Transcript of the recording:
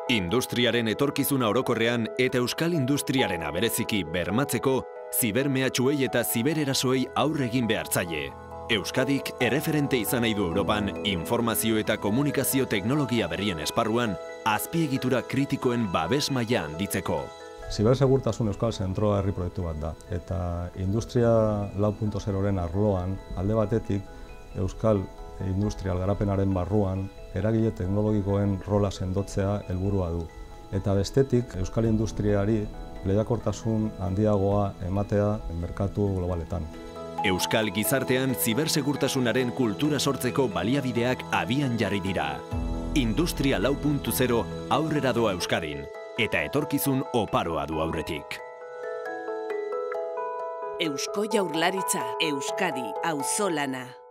Industriaren etorkizuna orokorrean eta euskal industriaren bereziki bermatzeko, zibermehatxuei eta zibererasoei aurre egin behar zaie. Euskadik erreferente izan nahi du Europan informazio eta komunikazio teknologia berrien esparruan azpiegitura kritikoen babes maila handitzeko. Zibersegurtasun Euskal Zentroa herri proiektu bat da, eta Industria 4.0-ren arloan, alde batetik, Euskal Industrial garapenaren barruan, eragile teknologikoen rola sendotzea helburua du. Eta bestetik, Euskal Industriari lehiakortasun handiagoa ematea merkatu globaletan. Euskal gizartean zibersegurtasunaren kultura sortzeko baliabideak abian jarri dira. Industria 4.0 aurrera doa Euskadin, eta etorkizun oparoa du aurretik. Eusko Jaurlaritza, Euskadi, auzolana.